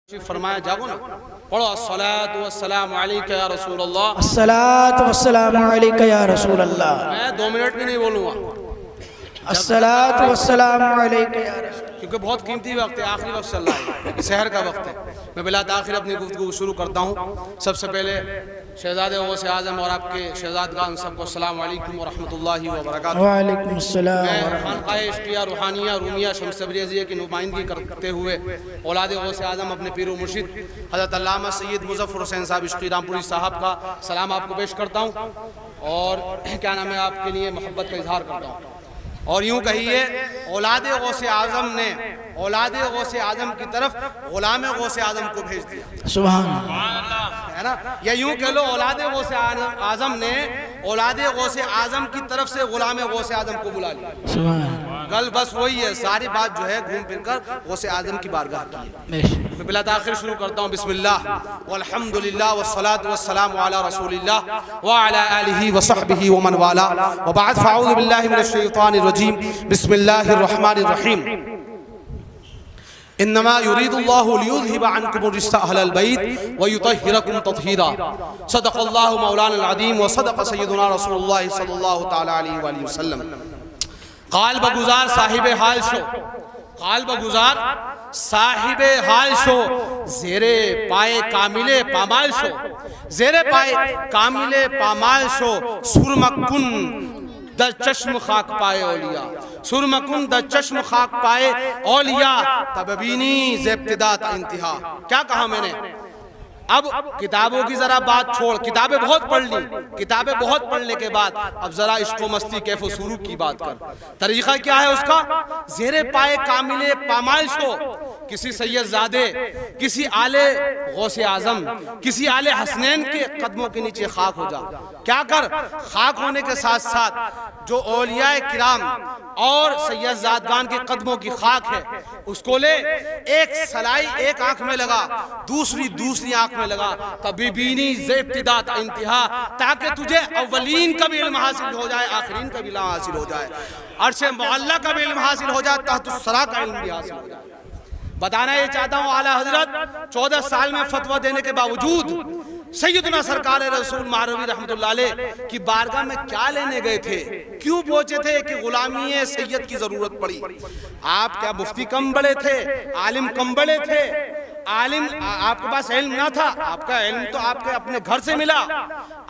फरमाया जागो ना, पढ़ो अस्सलातु वस्सलामु अलैका या रसूल अल्लाह। अस्सलातु वस्सलामु अलैका या रसूल अल्लाह। मैं 2 मिनट भी नहीं बोलूँगा। अस्सलातु वस्सलामु अलैका या रसूल, क्योंकि बहुत कीमती वक्त है, आखिरी वक्त चल रहा है, शहर का वक्त है। मैं बिला ताखिर अपनी गुफ्तगू शुरू करता हूँ। सबसे पहले शहजादे गौसे आज़म और आपके शहजादगान सबको अस्सलामु अलैकुम व रहमतुल्लाहि व बरकातुहू। वालेकुम अस्सलाम। मैं खानकाए इश्किया रूहानिया रूमिया शम्स तबरेज़िया की नुमाइंदगी करते हुए औलाद गौसे आज़म अपने पीर व मुर्शिद हज़रत अल्लामा सैयद मुज़फ़्फ़र हुसैन साहब इश्क़ी रामपुरी साहब का सलाम आपको पेश करता हूँ और क्या नाम है, आपके लिए मोहब्बत का इजहार करता हूँ। और यूँ कहिए, औलाद गौसे आज़म ने औलाद गौसे आज़म की तरफ गुलाम गौसे आज़म को भेज दिया। सुभान अल्लाह, है ना, या यूँ कह लो औलाद गौसे आज़म ने औलाद गौसे आज़म की तरफ से गुलाम गौसे आज़म को बुला लिया। सुभान कल बस वही है, सारी बात जो है घूम फिर कर गौसे आज़म की बारगाह की है। मैं बिला ताखिर शुरू करता हूँ। बिस्मिल्लाह वल्हम्दुलिल्लाह वस्सलातु वस्सलामु अला रसूलिल्लाह व अला आलिहि व सहबिहि व मन वाला व बाद फ़अऊज़ु बिल्लाहि मिनश शैतानिर रजीम। बिस्मिल्लाहिर रहमानिर रहीम। इन्नमा युरीदुल्लाहु लियुज़हिबा अन्कुमुर रिज्सा अहलल बैत व युतहिरकुम तत्हीरा। सदक़ल्लाहु मौलाना अज़ीम व सदक़ सय्यदुना रसूलुल्लाह सल्लल्लाहु तआला अलैहि वसल्लम। क़ाल बगुज़ार साहिबे हाल शो, क़ाल बगुज़ार साहिबे हाल शो, ज़ेरे पाए कामिले पामाल शो, ज़ेरे पाए कामिले पामाल शो, सुरमकुन द चश्म खाक पाए औलिया, सुरमकुन द चश्म खाक पाए औलिया, तबबीनी ज़ेब्तिदा ता इंतहा। क्या कहा मैंने? अब किताबों की जरा बात छोड़, किताबें बहुत पढ़ ली, किताबें बहुत पढ़ने के बाद अब जरा इश्क़ो मस्ती कैफ़ो सुरूर की बात कर। तरीक़ा क्या है उसका? ज़ेरे पाए कामिले पामाइश हो, किसी सैयदज़ादे, किसी आले गौसे आज़म, किसी आले हसनैन के कदमों के नीचे खाक हो जा। क्या कर? खाक होने के साथ साथ जो औलियाए किराम और सैयदज़ादगान के कदमों की खाक है उसको ले, एक सलाई एक आंख में लगा, दूसरी आंख में लगा, तबीबीनी ज़ेब्तिदा ता इंतहा, ताकि तुझे अव्वलीन का भी इल्म हासिल हो जाए, आखिरीन का भी इल्म हासिल हो जाए, अर्शे मुअल्ला का भी इल्म हासिल हो जाए, तहतुस सरा का इल्म भी हासिल हो जाए। बताना ये चाहता हूँ, आला हजरत 14 साल में फतवा देने के बावजूद सैयदना सरकार रसूल मारवी रहमतुल्लाह अलैह की बारगाह में क्या लेने गए थे? क्यों पहुंचे थे कि गुलामी सैयद की जरूरत पड़ी? आप क्या मुफ्ती कम बड़े थे? आलिम कम बड़े थे? आलिम आपके पास इल्म ना था? आपका इल्म तो आपके अपने घर से मिला।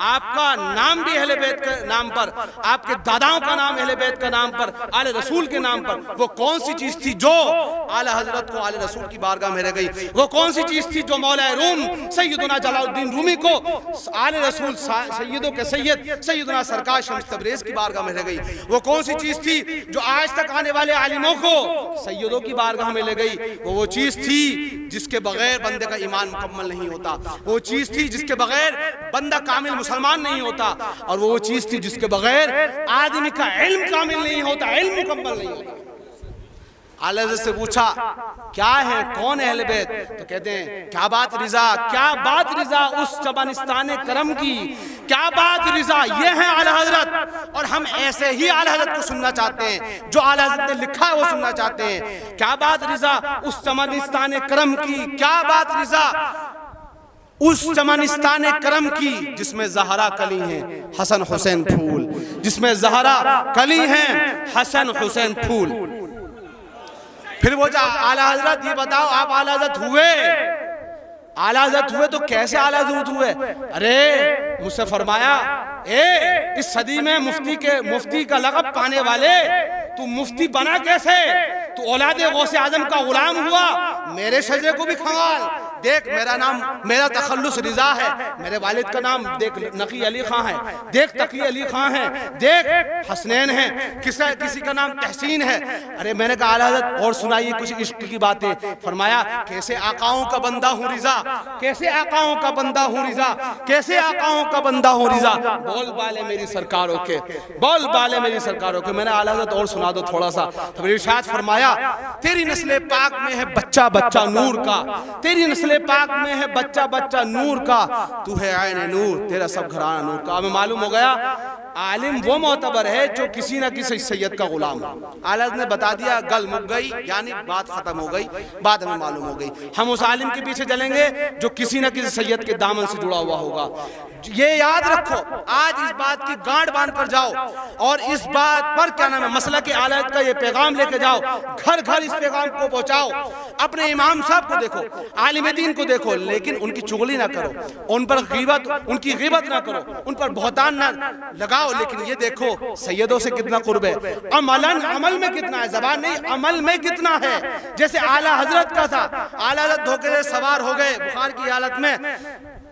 आपका नाम भी अहले बैत के नाम पर, आपके दादाओं का नाम अहले बैत का नाम पर, आले रसूल के नाम पर। वो कौन सी चीज थी जो आला हजरत को आले रसूल की बारगाह में रह गई? वो कौन सी चीज थी जो मौला रूम सैयदना जलालुद्दीन रूमी को आले रसूल सैयदों के सैयद सैयदना सरकार शम्स तबरेज़ की बारगाह में रह गई? वो कौन सी चीज थी जो आज तक आने वाले आलिमों को सैयदों की बारगाह में ले गई? वो चीज थी जिसके बगैर बंदे का ईमान मुकम्मल नहीं होता। वो चीज थी जिसके बगैर बंदा कामिल मुसलमान नहीं होता। और वो चीज थी जिसके बगैर आदमी का इल्म कामिल नहीं होता, इल्म मुकम्मल नहीं होता। आला हज़रत से पूछा क्या है, कौन है अहले बैत? तो कहते हैं क्या बात रिजा, क्या बात रिजा उस चमनिस्तान करम की, क्या बात रिजा, ये है आला हजरत। और हम ऐसे ही आला हजरत को सुनना चाहते हैं, जो आला हजरत ने लिखा है वो सुनना चाहते हैं। क्या बात रिजा उस चमनिस्तान करम की, क्या बात रिजा उस चमनिस्तान करम की, जिसमें ज़हरा कली हैं हसन हुसैन फूल, जिसमें ज़हरा कली हैं हसन हुसैन फूल। फिर वो आला हजरत ये बताओ, आप आला हजरत हुए? आला हजरत हुए तो कैसे आला हजरत हुए? अरे मुझसे फरमाया, इस सदी में मुफ्ती का लक़ब पाने वाले तू मुफ्ती बना कैसे? तू औलाद गौसे आज़म का गुलाम हुआ। मेरे शजरे को भी खंगाल देख, मेरा नाम, मेरा तखल्लुस रिजा है, मेरे वालिद का नाम देख नकी अली खां है, देख तकी अली खां है, देख हसनैन है, किसी का नाम तहसीन है। अरे मैंने कहा आला हज़रत और सुनाइए कुछ इश्क की बातें। फरमाया कैसे आकाओं का बंदा हूँ रिजा, कैसे आकाओं का बंदा हूँ रिजा, कैसे आकाओं का बंदा हूँ रिजा, बोल बाले मेरी सरकारों के, बोल बाले मेरी सरकारों के। मैंने आला हज़रत और सुना दो थोड़ा सा। तो मेरे इरशाद फरमाया तेरी नस्ल पाक में है बच्चा बच्चा नूर का, तेरी नस्ल पाक में है बच्चा बच्चा नूर का, तू है आयने नूर, तेरा सब घराना नूर का। हमें मालूम हो गया आलिम वो मोतबर है जो किसी ना किसी सैयद का गुलाम हो। आला ने बता दिया, गल मुक गई, यानी बात खत्म हो गई, बात हमें मालूम हो गई। हम उस आलिम के पीछे चलेंगे जो किसी ना किसी सैयद के दामन से जुड़ा हुआ होगा। ये याद रखो, आज इस बात की गांठ बांध कर जाओ और इस बात पर क्या नाम है मसला के आलत का ये पैगाम लेके जाओ, घर घर इस पैगाम को पहुंचाओ। अपने इमाम साहब को देखो, आलिम दीन को देखो, लेकिन उनकी चुगली ना करो, उन पर गीबत, उनकी गीबत ना करो, उन पर बहुतान ना लगाओ। लेकिन ये देखो सैयदों से कितना कुर्ब है, अमल में कितना है, जबान नहीं अमल में कितना है। जैसे आला हजरत का था, आला हजरत धोखे से सवार हो गए बुखार की हालत में,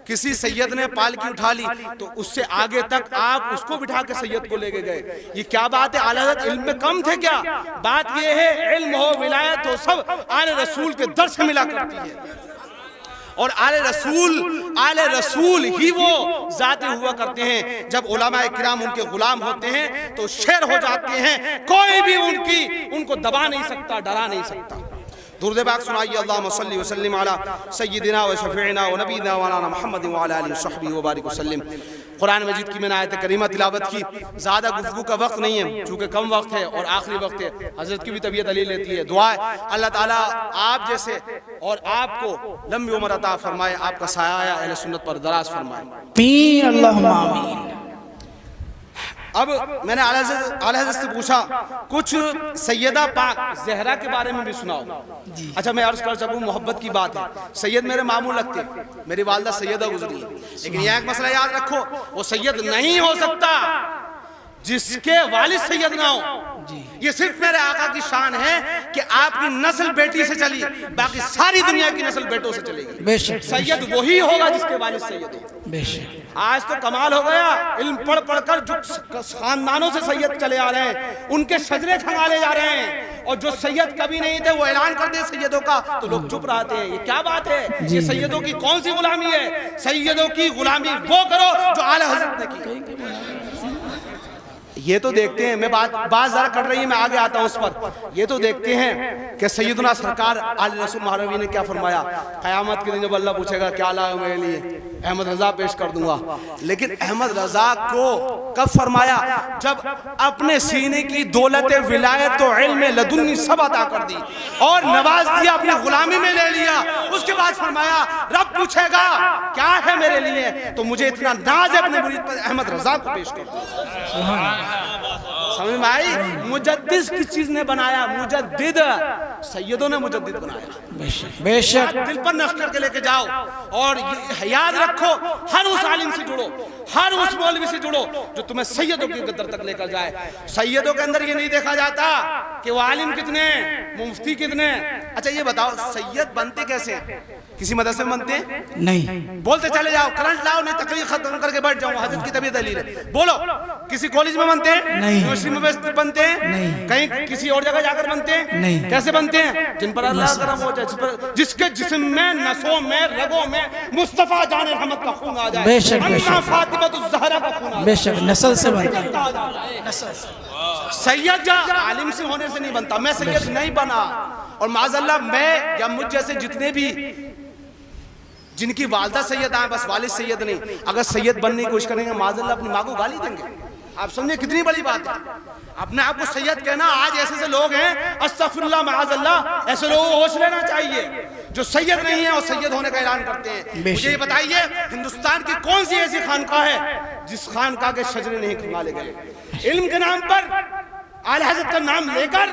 किसी सैयद ने पालकी उठा ली तो उससे आगे तक आप उसको बिठा के सैयद को लेके गए। ये क्या बात है? आला हज़रत इल्म में कम थे क्या? बात ये है इल्म हो विलायत हो सब आले रसूल के दर से मिला करती है। और आले रसूल ही वो जाते हुआ करते हैं। जब उलमाए किराम उनके गुलाम होते हैं तो शेर हो जाते हैं, कोई भी उनको दबा नहीं सकता, डरा नहीं सकता। दुरूद पाक सुनाइए, अल्लाहुम्मा सल्ली व सल्लिम अला सय्यिदिना व शफीइना व नबीना व मौलाना मुहम्मद व अला आलिहि व सहबिहि व बारिक वसल्लम। कुरान मजीद की मैंने आयत करीमा तिलावत की, ज़्यादा गुफ्तगू का वक्त नहीं है चूँकि कम वक्त है और आखिरी वक्त है। हज़रत की भी तबीयत अली लेती है। दुआ है अल्लाह ताला आप जैसे और आपको लंबी उम्र अता फरमाए, आपका साया अहले सुन्नत पर दराज फरमाए। अल्लाहुम्मा आमीन। अब मैंने आला हज़रत से पूछा कुछ सैयदा पाक ज़हरा के बारे में भी सुनाओ। अच्छा मैं अर्ज कर सकूं, मोहब्बत की बात है, सैयद मेरे मामू लगते, मेरी वालदा सैयदा गुजरी है, लेकिन यह एक मसला याद रखो, वो सैयद नहीं हो सकता जिसके वालिद सैयद ना हो। ये सिर्फ मेरे आका की शान है कि आपकी नस्ल बेटी से चली, बाकी सारी दुनिया की नस्ल बेटों से चलेगी। बेशक सैयद वही होगा जिसके वालिद सैयद हो। बेशक आज तो कमाल हो गया, इल्म पढ़ पढ़कर जो खानदानों से सैयद चले आ रहे हैं उनके शजरे खंगाले जा रहे हैं, और जो सैयद कभी नहीं थे वो ऐलान कर दे सैयदों का तो लोग चुप रहते हैं। ये क्या बात है? ये सैयदों की कौन सी गुलामी है? सैयदों की गुलामी वो करो जो आला हज़रत ने की। ये तो देखते हैं, मैं बात जरा कर रही है, मैं आगे आता हूं उस पर। ये तो देखते हैं कि सैयदना सरकार आले रसूल महरवी ने क्या फरमाया, क़यामत के दिन जब अल्लाह पूछेगा क्या लाए मेरे लिए, अहमद रजा पेश कर दूंगा। लेकिन अहमद रजा को कब फरमाया? जब अपने सीने की दौलत विलायत और इल्म लदुन्नी सब अता कर दी और नवाज दिया, अपनी गुलामी में ले लिया। उसके बाद फरमाया रब पूछेगा क्या है मेरे लिए, तो मुझे इतना नाज है अपने मुरीद पर, अहमद रजा को पेश कर दो। समझ में आई? मुजद्दिद किस चीज ने बनाया? मुजद्दिद सैयदों ने मुजद्दिद बनाया। बेशक दिल पर नक्श करके लेके जाओ और याद रखो, हर उस आलिम से जुड़ो, हर उस मौलवी से जुड़ो जो तुम्हें सैयदों की कदर तक लेकर जाए। सैयदों के अंदर ये नहीं देखा जाता कि वो आलिम कितने, मुफ्ती कितने। अच्छा ये बताओ सैयद बनते कैसे हैं? किसी मदरसे में बनते हैं? नहीं। बोलते चले जाओ, करंट लाओ, नहीं तकरीर खत्म करके बैठ जाओ, हज़रत की तबीयत अली है। बोलो किसी कॉलेज में बनते हैं? नहीं। यूनिवर्सिटी में बनते हैं? नहीं। कहीं किसी और जगह जाकर बनते हैं? नहीं। कैसे बनते हैं? जिन पर अल्लाह करम हो जाए, जिसके जिस्म में, नसों में, रगों में मुस्तफा जान रहमत का खून आ जाए, बेशक फातिमा ज़हरा का खून आ जाए, बेशक नस्ल से बनता है। नस्ल सैयद आलिम से होने से नहीं बनता। मैं सैयद नहीं बना, और माज़अल्लाह मैं या मुझ जैसे जितने भी जिनकी वालदा सैयद आए, बस वालिद सैयद नहीं, अगर सैयद बनने की कोशिश करेंगे माज़अल्लाह अपनी माँ को गाली देंगे। आप समझे कितनी बड़ी बात है? अपने आप को सैयद कहना। आज ऐसे ऐसे लोग हैं, अस्तगफिरुल्लाह माज़अल्लाह, ऐसे लोगों को होश लेना चाहिए जो सैयद नहीं है और सैयद होने का ऐलान करते हैं। मुझे ये बताइए हिंदुस्तान की कौन सी ऐसी खानकाह है जिस खानकाह के शजरे नहीं खंगाले गए? इल्म के नाम पर आला हज़रत का नाम लेकर,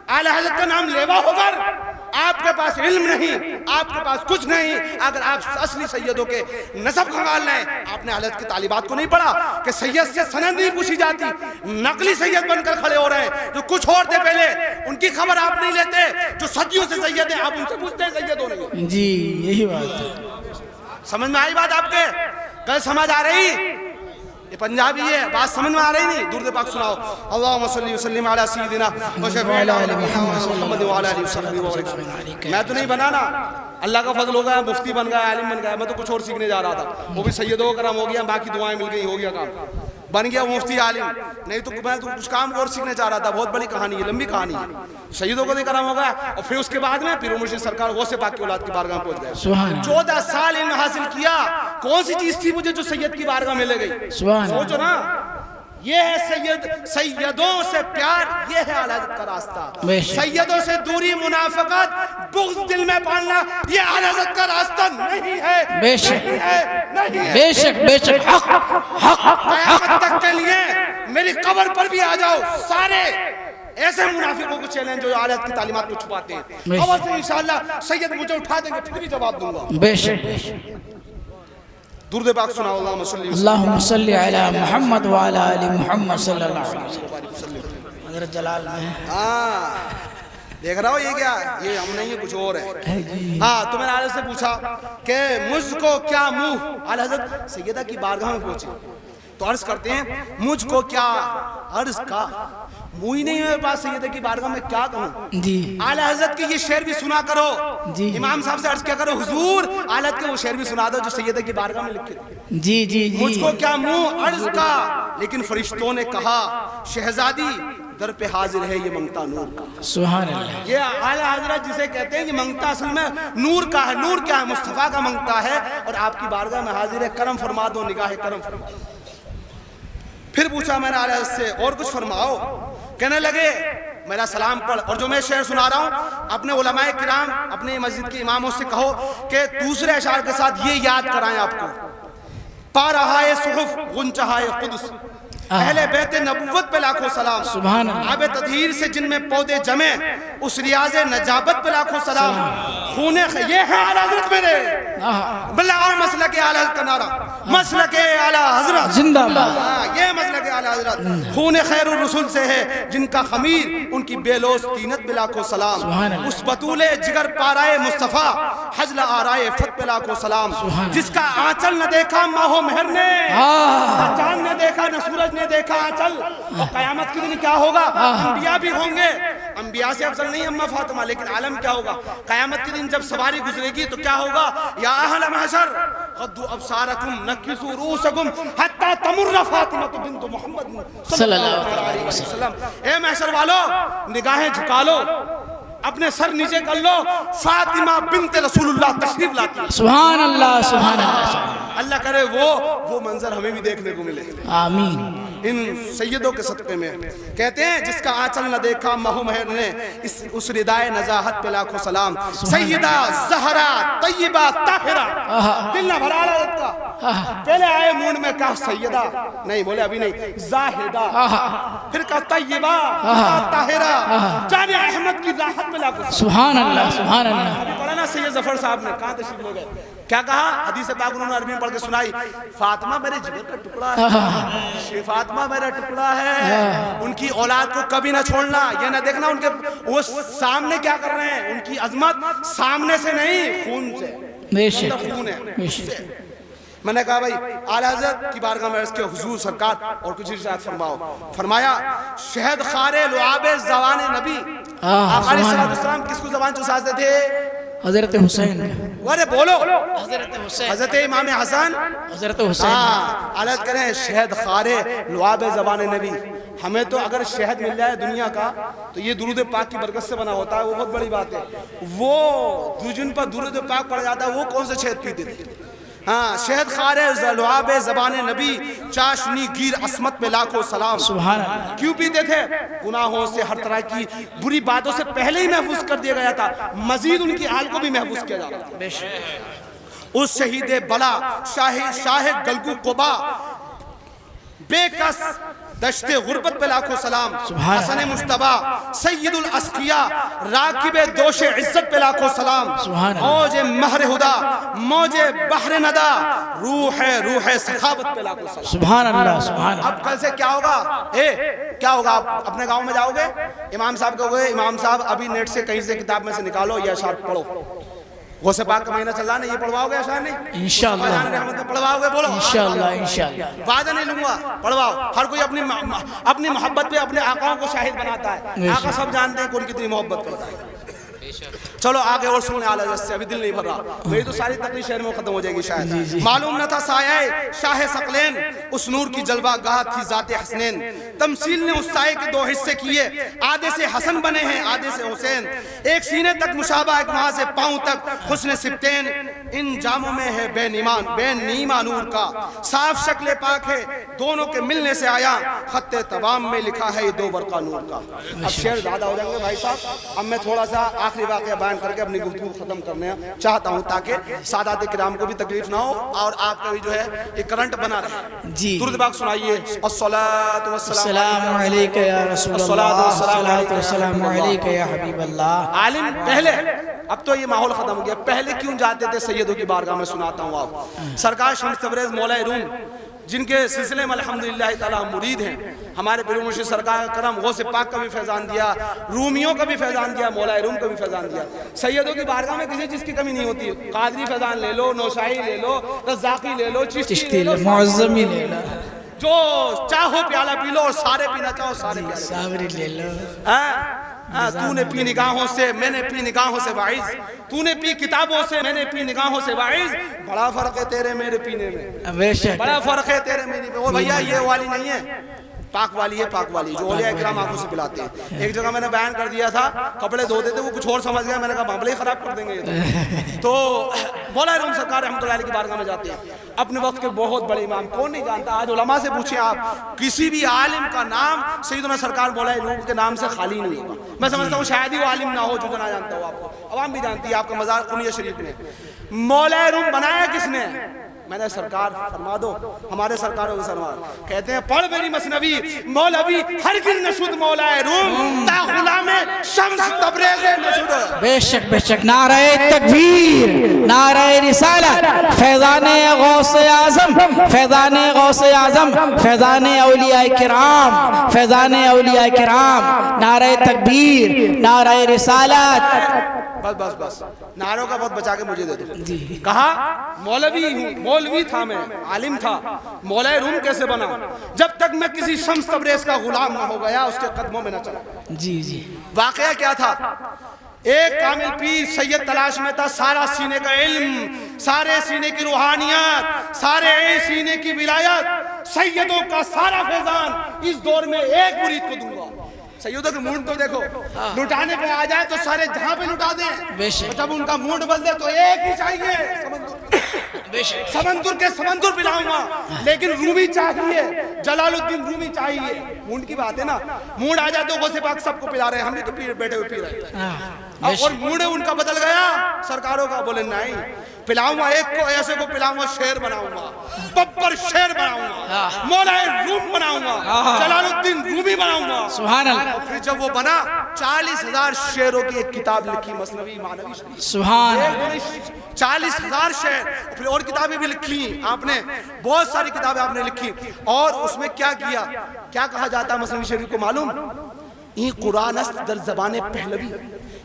आला हज़रत का नाम लेवा होकर आपके पास इल्म नहीं, आपके पास कुछ नहीं। अगर आप असली सैयदों के नसब खंगाल लें, आपने हालत की तालिबात को नहीं पढ़ा कि सैयद से सनद नहीं पूछी जाती, नकली सैयद बनकर खड़े हो रहे हैं जो कुछ और थे पहले, उनकी खबर आप नहीं लेते। जो सदियों से सैयद हैं आप उनसे पूछते हैं सैयद हो नहीं। जी यही बात है। समझ में आई बात आपके? कल समझ आ रही? ये पंजाबी है, बात समझ में आ रही नहीं? दुरूद पाक सुनाओ, अल्लाहुम्मा सल्ली व सल्लिम अला सय्यिदिना व शफीइना मुहम्मद व अला आलिहि व सहबिहि व बारिक। मैं तो नहीं बना ना, अल्लाह का फजल हो गया, मुफ्ती बन गया, आलिम बन गया। मैं तो कुछ और सीखने जा रहा था, वो भी सैयदों का करम हो गया, बाकी दुआएं मिल गई, हो गया काम, बन गया मुफ्ती आलिम। नहीं तो मैं तो कुछ काम और सीखने जा रहा था। बहुत बड़ी कहानी है, लंबी कहानी है। सैयदों को करम हो गया और फिर उसके बाद में पीर मुर्शिद सरकार गौसे पाक की औलाद की बारगाह पहुंच गए। 14 साल इल्म हासिल किया, कौन सी चीज थी मुझे जो सैयद की बारगाह में ले गई? सोचो ना, ये है सैयदों से प्यार, ये है आला हज़रत का रास्ता। सैयदों से दूरी, मुनाफिकत, बुग़्ज़ दिल में पालना, ये आला हज़रत का रास्ता नहीं है। बेशक नहीं है। बेशक बेशक हक हक क़यामत तक के लिए मेरी कब्र पर भी आ जाओ, सारे ऐसे मुनाफिकों को चैलेंज जो आला हज़रत की तालीमात को छुपाते हैं, कब्र से इंशाअल्लाह सैयद मुझे उठा देंगे, फिर भी जवाब दूंगा। बेशक दुरूद पाक सुनाओ, अल्लाहुम्मा सल्ली अला मुहम्मद व अला आलि मुहम्मद सल्लल्लाहु अलैहि वसल्लम। हज़रत जलाल में हाँ, देख रहा हो ये क्या, ये हम नहीं है, कुछ और है। हाँ, तो मैंने आला से पूछा कि मुझको क्या मुंह, आला हज़रत सैयदा की बारगाह में पहुंचे तो अर्ज करते हैं, मुझको क्या अर्ज का मुंह ही नहीं है मेरे पास, सैयदा की बारगाह में क्या कहूँ जी। आला हज़रत की ये शेर भी सुना करो जी। इमाम साहब से अर्ज क्या करो, हुजूर आला हज़रत के वो शेर भी सुना दो जो सैयदा की बारगाह में लिखे। जी जी जी। मुझको क्या मुंह अर्ज का, लेकिन फरिश्तों ने कहा शहजादी दर पे हाजिर है ये मंगता नूर का। सुभान अल्लाह। ये आला हज़रत जिसे कहते हैं, ये मंगता असल में नूर का है। नूर क्या है? मुस्तफ़ा का मंगता है, और आपकी बारगाह में हाजिर है, करम फरमा दो, निगाह करम फरमा दो। फिर पूछा मैंने आला हज़रत से, और कुछ फरमाओ। कहने लगे मेरा सलाम पढ़, और जो मैं शेर सुना रहा हूँ अपने उलमाए किराम, अपने मस्जिद के इमामों से कहो कि दूसरे अशार के साथ ये याद कराएं आपको, पा रहा है सुहुफ गुंचहाए खुदस, अहले बैत नबुव्वत पे लाखों सलाम, सुभान अल्लाह। आबे तदहीर से जिनमें पौधे जमे उस रियाज़े नजाबत पे लाखों सलाम, खूने ये है आला हज़रत मेरे, बल्ला मसलक आला हज़रत का नारा, मसलक आला हज़रत जिंदाबाद। ये मसलक आला हज़रत खूने खैरुर रसूल से है जिनका खमीर उनकी बेलोस तीनत पे लाखों सलाम, उस बतूले जिगर पाराए मुस्तफ़ा हजला आराए फत पे लाखों सलाम, जिसका आंचल न देखा माहो मेहर ने, चांद ने देखा न सूरज ने देखा आंचल। और क़यामत के दिन क्या होगा? अंबिया भी होंगे, अंबिया से अफजल नहीं अम्मा फातिमा, लेकिन आलम क्या होगा? क़यामत के दिन जब सवारी गुजरेगी तो क्या होगा? या अहल महशर गद्दू अबसारकुम नकिसू रूसकुम हत्ता तमुर्र फातिमा बिन्त मोहम्मद सल्लल्लाहु अलैहि वसल्लम। ए महशर वालों, निगाहें झुका लो, अपने सर नीचे कर लो, फातिमा बिन्त रसूलुल्लाह तशरीफ लाती है। सुभान अल्लाह सुभान अल्लाह। अल्लाह करे वो मंजर हमें भी देखने को मिले, आमीन। इन सैयदों के सदक़े में। कहते हैं जिसका आंचल न देखा महु महर ने, उस रिदाए नजाहत पे लाखों सलाम, सैयदा ज़हरा तय्यबा ताहिरा, दिल न भरा का। पहले आए मूड में कहा सैयदा, नहीं बोले अभी नहीं, ज़ाहिदा, फिर कहा तय्यबा ताहिरा, जाने अहमद की राहत में लाखों सुभान अल्लाह सुभान अल्लाह। अभी पढ़ा ना सैयद जफर साहब ने, कहाँ तशरीफ ले गए, क्या कहा? हदीस पाक उन्होंने अरबी में पढ़ के सुनाई, फातिमा मेरे जिगर का टुकड़ा है, फातिमा मेरा टुकड़ा है, उनकी औलाद को कभी ना छोड़ना। ये ना देखना उनके वो सामने क्या कर रहे हैं, उनकी अजमत सामने से नहीं, खून से, बेशक खून है। बेशक। मैंने कहा भाई आला हज़रत की बारगाह में इसके हुजूर सरकार और कुछ इरशाद फरमाओ। फरमाया शहद खारे लुआबे ज़बान नबी, आका अलैहिस्सलाम किसको ज़बान चुसाते थे? हजरत हुसैन। अरे बोलो, हजरत हुसैन, हजरत इमाम हसन, हजरत हुसैन। अलग करें शहद खारे लुआबे ज़बान नबी। हमें तो अगर शहद मिल जाए दुनिया का तो ये दुरूद पाक की बरकत से बना होता है, वो बहुत बड़ी बात है। वो जिन पर दुरूद पाक पड़ जाता है वो कौन से शहद पीते थे? हाँ, शहद खारे लुआबे ज़बान नबी, चाशनी गिर अस्मत पे लाखों सलाम। सुभान अल्लाह। क्यों पीते थे? गुनाहों से, हर तरह की बुरी बातों से पहले ही महफूज कर दिया गया था, मजीद उनकी हाल को भी महफूज किया जाता था। उस शहीद बला शाह गलगू कुबा बेकस दश्ते गुर्बत पे लाखों सलाम, हसन मुश्तबा सैयदुल अस्किया राकिबे दोशे इज्जत पे लाखों सलाम, मौजे महर हुदा मौजे बहर नदा रूह सखावत पे लाखों सलाम। सुभान अल्लाह सुभान अल्लाह। अब कल से क्या होगा? क्या होगा? आप अपने गांव में जाओगे, इमाम साहब कहोगे इमाम साहब अभी नेट से कहीं से किताब में से निकालो, ये अशार पढ़ो। गौसे पाक का महीना चल रहा है, नहीं ये पढ़वाओगे अशार? नहीं इंशाअल्लाह पढ़वाओगे। बोलो इंशाअल्लाह इंशाअल्लाह। वादा नहीं लूंगा, पढ़वाओ। हर कोई अपनी मोहब्बत पे अपने आकाओं को शाहिद बनाता है। आका सब जानते हैं कौन कितनी मोहब्बत करता है। चलो आगे और सुनने आला जैसे अभी दिल नहीं भर रहा, मेरी तो सारी तकलीफ शहर में खत्म हो जाएगी शायद। मालूम न था साया शाह सकलैन, उस नूर की जलवा गाह थी जाते हसनैन। तमसील ने उस साये के दो हिस्से किए, आधे से हसन बने हैं आधे से हुसैन। एक सीने तक मुशाबा, एक वहां से पांव तक हुस्न सिब्तैन। इन जामों में है बेनीमा नूर का, साफ शक्ल पाक है दोनों के मिलने से आया। खत्ते तवाम में लिखा है ये दो बरका नूर का। अब शेर ज्यादा हो जाएंगे भाई साहब, अब मैं थोड़ा सा आखिरी वाक़या बयान करके अपनी गुफ्तगू खत्म करने चाहता हूँ ताकि सादात किराम को भी तकलीफ ना हो और आपका भी जो है ये करंट बना रहे जी। दुरूद पाक सुनाइए। अस्सलातु वस्सलामु अलैका या रसूलल्लाह, अस्सलातु वस्सलामु अलैका या हबीबल्लाह। आलिम पहले, अब तो ये माहौल खत्म हो गया, पहले क्यों जाते थे सैयदों की बारगाह में? सुनाता हूँ आप। सरकार शम्स तबरेज़ मौलाए रूम जिनके सिलसिले में अल्हम्दुलिल्लाह ताला मुरीद हैं, हमारे पीर मुर्शिद सरकार करम गौसे पाक का भी फैजान दिया, रूमियों का भी फैजान दिया, मौलाए रूम का भी फैजान दिया। सैयदों की बारगाह में किसी चीज़ की कमी नहीं होती। कादरी फैजान ले लो, नौशाही ले लो, रज़ाकी ले लो, चिश्ती ले लो, मुअज़्ज़मी ले लो, जो चाहो प्याला पी लो और सारे पीना चाहो सारे सावरी ले लो। तूने पी निगाहों से मैंने पी निगाहों से वाइज, तूने पी किताबों से मैंने पी निगाहों से वाइज। बड़ा फर्क है तेरे मेरे पीने में, बड़ा फर्क है तेरे मेरे में। वो भैया ये वाली नहीं है, पाक वाली है, पाक वाली जो औलिया इकराम आंखों से पिलाते हैं। एक जगह मैंने बयान कर दिया था, कपड़े धोते थे, वो कुछ और समझ गया, मैंने कहा मामले ही खराब कर देंगे ये तो मौलाए रूम सरकार रहमतुल्लाह अलैह की बारगाह में जाते हैं। अपने वक्त के बहुत बड़े इमाम, कौन नहीं जानता, आज उलमा से पूछे आप, किसी भी आलिम का नाम सैयदना सरकार मौलाए रूम के नाम से खाली नहीं होगा। मैं समझता हूँ शायद ही वो आलिम ना हो जो ना जानता हो। आपको अवाम भी जानती है, आपका मज़ार कुनिया शरीफ में मौलाए रूम बनाया किसने? मैंने सरकार फरमा दो, हमारे सरकारों के सरकार कहते हैं पढ़ मेरी मसनवी मौलवी हरगिज़ नशुद मौलाए रूम ता गुलामे शम्स तबरेज़ नशुद। बेशक बेशक, नारे तकबीर, नारे रिसालत, फैज़ाने गौसे आज़म, फैज़ाने गौसे आज़म, फैज़ाने औलियाए किराम, फैज़ाने औलियाए किराम, नारे तकबीर, नारे रिसालत। बस बस बस, नारों का बहुत बचा के मुझे दे दो। कहा मौलवी हूँ, मौलवी था मैं, आलिम था, मौलाए रूम कैसे बना? जब तक मैं किसी शम्स तबरेज़ का गुलाम ना हो गया, उसके कदमों में न चला। जी जी। वाकया क्या था? एक कामिल पीर सैयद तलाश में था, सारा सीने का इल्म, सारे सीने की रूहानियत, सारे सीने की विलायत, सैयदों का सारा फैजान इस दौर में एक मुरीद को दूंगा। सैयदों के मूड तो देखो, लुटाने पे आ जाए तो सारे जहां पे लुटा दें, जब उनका मूड बदले तो एक ही चाहिए, समंदर के समंदर पिलाऊंगा, लेकिन रूमी चाहिए, जलालुद्दीन रूमी चाहिए। मूड की बात है ना, मूड आ जाए तो गौसे पाक सबको पिला रहे हैं, हम भी तो बैठे हुए पी रहे हैं। और मूड उनका बदल गया सरकारों का, बोले नहीं पिलाऊंगा, एक को ऐसे को पिलाऊंगा, शेर बनाऊंगा, बब्बर शेर बनाऊंगा, मौलाए रूम बनाऊंगा, जलालुद्दीन रूमी बनाऊंगा। सुभान अल्लाह। फिर जब वो बना 40,000 शेरों की एक किताब लिखी, मसनवी मानवी। सुभान अल्लाह। 40,000 शेर, फिर और किताबें भी लिखी आपने, बहुत सारी किताबें आपने लिखी। और उसमें क्या किया, क्या कहा जाता है मसनवी शरीफ को मालूम? ये कुरान दर ज़बान पहलवी,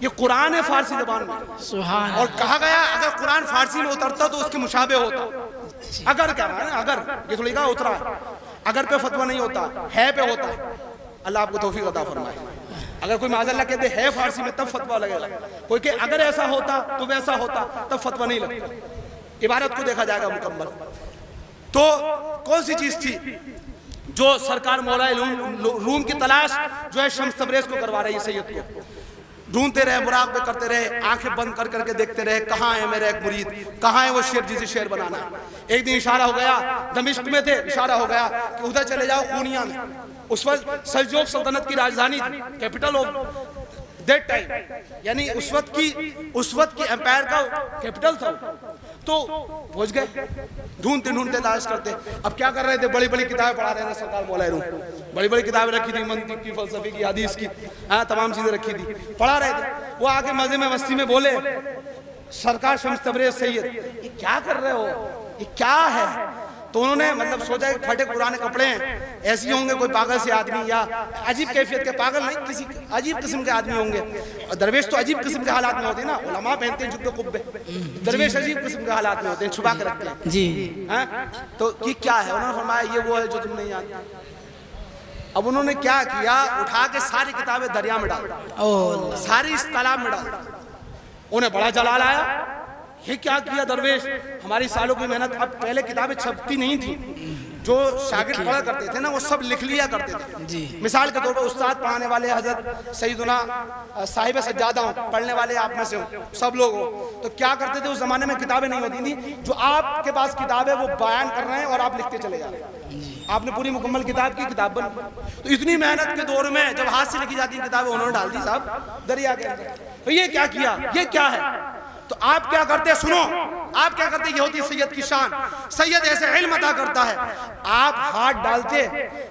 ये कुरान है फारसी ज़बान में। सुभान। और कहा गया अगर कुरान फारसी में उतरता तो उसके मुशाबे होता। अगर क्या है ना, अगर ये थोड़ी कहा उतरा, अगर पे फतवा नहीं होता, है पे होता है। अल्लाह आपको तौफीक अता फरमाए। अगर कोई माज़अल्लाह कहते है फारसी में तब फतवा लगेगा, कोई के अगर ऐसा होता तो वैसा होता तब फतवा नहीं लगता। इबारत को देखा जाएगा मुकम्मल। तो कौन सी चीज़ थी जो सरकार मौलाए रूम की तलाश जो है शम्स तबरेज़ को करवा रही है? सैयद को ढूंढते रहे, मुराक़बे करते रहे, आंखें बंद कर करके देखते रहे, कहाँ है मेरा एक मुरीद, कहाँ है वो शेर जिसे शेर बनाना है। एक दिन इशारा हो गया, दमिश्क में थे, इशारा हो गया कि उधर चले जाओ खूनिया में। उस वक्त सल्जूक सल्तनत की राजधानी थी, कैपिटल ऑफ दैट टाइम, यानी उस वक्त की एम्पायर का कैपिटल था। तो पहुंच गए, ढूंढते ढूंढते तलाश करते। अब क्या कर रहे थे, बड़ी बड़ी किताबें पढ़ा रहे थे सरकार मौलाए रूम, बड़ी बड़ी किताबें रखी थी, मंतिक की, फलसफे की, हदीस की, हाँ तमाम चीजें रखी थी, पढ़ा रहे थे। वो आके मजे में मस्ती में बोले, सरकार शम्स तबरेज़ सैयद ये क्या कर रहे हो, ये क्या है? तो उन्होंने मतलब सोचा कि फटे पुराने कपड़े हैं, ऐसे ही होंगे कोई पागल से आदमी या अजीब कैफियत के, पागल नहीं किसी अजीब किस्म के आदमी होंगे। और दरवेश तो अजीब किस्म के हालात में होते हैं ना, उलमा पहनते हैं जुब्बे कुब्बे, दरवेश अजीब किस्म के हालात में होते हैं, छुपा के रखते हैं जी। हैं तो ये क्या है? उन्होंने फरमाया ये वो है जो तुम नहीं जानते। अब उन्होंने क्या किया, उठा के सारी किताबें दरिया में डाल, सारी इस तालाब में डाल। उन्हें बड़ा जलाल आया, ये क्या किया दरवेश, हमारी सालों की मेहनत। अब पहले किताबें छपती नहीं थी, जो शागिर्द पढ़ा करते थे ना वो सब लिख लिया करते थे जी। मिसाल के तौर पर उस्ताद पढ़ाने वाले हजरत सैयदुना साहिब सज्जादा हो, पढ़ने वाले आप में से हो, सब लोग हो, तो क्या करते थे उस जमाने में किताबें नहीं होती थी, जो आपके पास किताब है वो बयान कर रहे हैं और आप लिखते चले जा रहे हैं, आपने पूरी मुकम्मल किताब की, किताब बन। तो इतनी मेहनत के दौर में जब हाथ से लिखी जाती है किताबें, उन्होंने डाल दी साहब दरिया के अंदर। तो ये क्या किया, ये क्या है? तो आप क्या करते, सुनो आप क्या करते, ये होती है सैयद की शान। सैयद ऐसे इल्म अता करता है, आप हाथ डालते,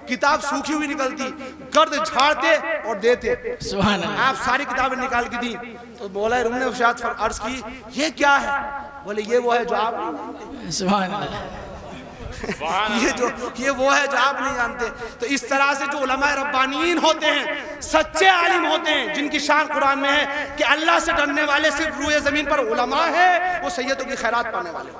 किताब सूखी हुई निकलती, गर्द झाड़ते और देते, सुभान अल्लाह। आप सारी किताबें निकाल के दी। तो बोला रूम ने शायद अर्ज की, ये क्या है? बोले ये वो है जो आप, सुभान अल्लाह, ये वो है जो आप नहीं जानते। तो इस तरह से जो उलमाए रब्बानीन होते हैं, सच्चे आलिम होते हैं, जिनकी शान कुरान में है कि अल्लाह से डरने वाले सिर्फ रूए जमीन पर उलमा है, वो सैयदों की खैरात पाने वाले।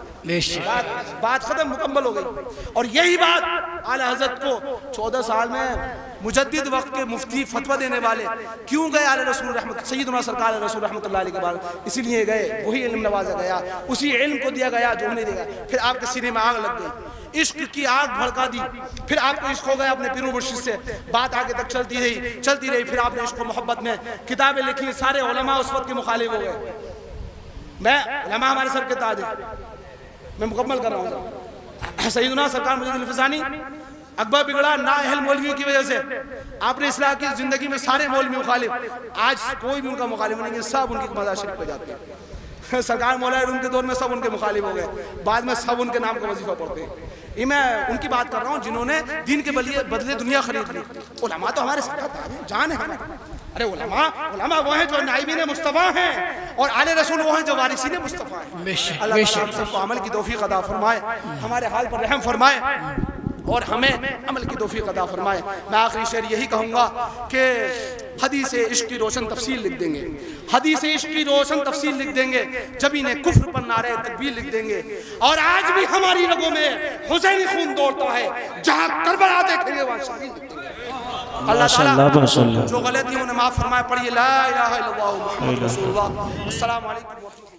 बात खत्म, मुकम्मल हो गई। और यही बात आला हज़रत को 14 साल में मुजद्दिद वक्त के मुफ्ती फतवा देने वाले क्यों गए आले रसूल रहमत सैयदना सरकार रसूल रहमतुल्लाह अलैहि के बाद, इसीलिए गए, वही इल्म नवाजा गया, उसी इल्म को दिया गया जो उन्हें दिया। फिर आपके सीने में आग लग गई, इश्क की आग भड़का दी, फिर आपको इश्क हो गया अपने पीर मुर्शिद से, बात आगे तक चलती रही। फिर आपने इश्क मोहब्बत में किताबें लिखी, सारे उलमा उस वक्त के मुखालिफ हो गए। मैं उलमा हमारे सर के ताज है, मैं मुकम्मल कर रहा हूँ। सैयदना सरकार मुजद्दिद फ़िज़ानी अकबर बिगड़ा ना अहल मौलवियों की वजह से, आपने इस्लाह की जिंदगी में सारे मौलवी मुखालिफ, आज कोई भी उनका मुखालिफ नहीं है, सब उनकी मज़ार शरीफ पे जाते हैं। सरकार मौलाना रूम के दौर में सब उनके मुखालिफ हो गए, बाद में सब उनके नाम का वजीफा पढ़ते हैं। ये मैं उनकी बात कर रहा हूँ जिन्होंने दीन के बदले दुनिया खरीद ली। उलमा तो हमारे साथ जान है। अरे उलमा वो हैं जो नाइबीन मुस्तफ़ा हैं, और आले रसूल वो हैं जो वारिसीन मुस्तफ़ा हैं। अल्लाह ताला हम सबको अमल की तौफीक अता फरमाए, हमारे हाल पर रहम फरमाए और हमें अमल की तौफीक अता फरमाए। मैं आखिरी शेर यही कहूँगा कि हदीस इश्क की रोशन तफसील लिख देंगे, हदीस इश्क की रोशन तफसील लिख देंगे, जबीने कुफ्र पर नारे तकबीर लिख देंगे। और आज भी हमारी रगों में हुसैनी खून दौड़ता है, जहाँ करबला देखेंगे वहाँ शहीद लिख देंगे। अल्लाह ताला जो गलती उन्हें माफ़ फरमाए। पढ़िए ला इलाहा इल्लल्लाह मुहम्मदुर रसूलुल्लाह। अस्सलामु अलैकुम।